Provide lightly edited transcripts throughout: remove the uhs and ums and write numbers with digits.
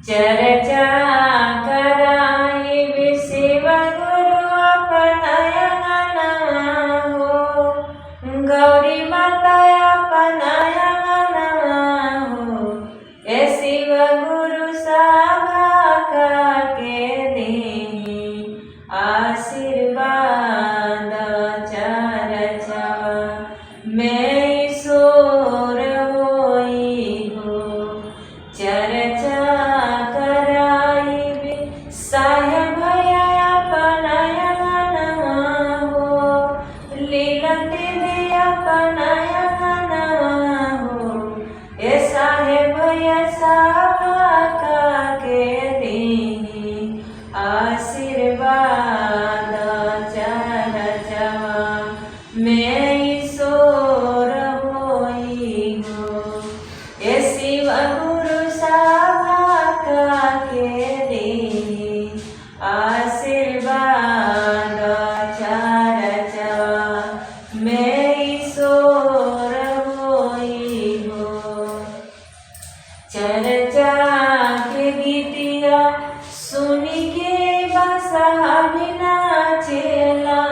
चर्चा कराई शिव गुरु अपनय हो, गौरी माता अपनय हो, ए शिव गुरु सभा के देहि आशीर्वाद चर्चा में ईश्वर होई हो। चर्चा साहेब अपनय हो, लीलती अपनय हो, ए साहेब सभा के देहि आशीर्वाद चर्चा में ईश्वर होई हो। ए शिव गुरु सभा के देहि आशीर्वाद चर्चा में ईश्वर होई हो। चर्चा के गीतिया सुनी के बसा भी नाचेला,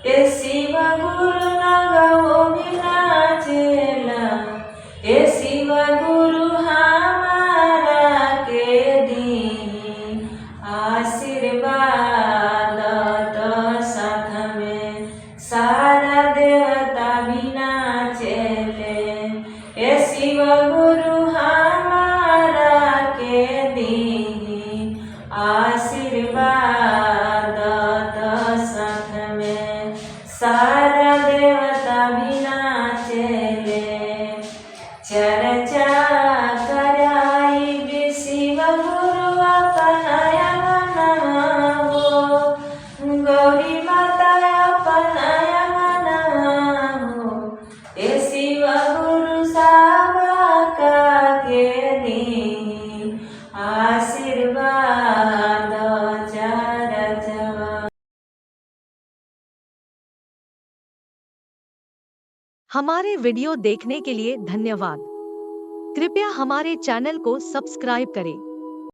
ए शिव गुरु नगो भी नाचेला, ए शिव गुरु हमारा के देहि आशीर्वाद तो साथ में सारा देवता भी नाचेले, ए शिव गुरु हमारा के देहि आशीर्वाद तो साथ में सारा देवता भी नाचेले। चर्चा कराई शिव गुरु अपनय हो, गौरी माता अपनय हो, ए शिव गुरु सभा के देहि आशीर्वाद चर्चा। हमारे वीडियो देखने के लिए धन्यवाद। कृपया हमारे चैनल को सब्सक्राइब करें।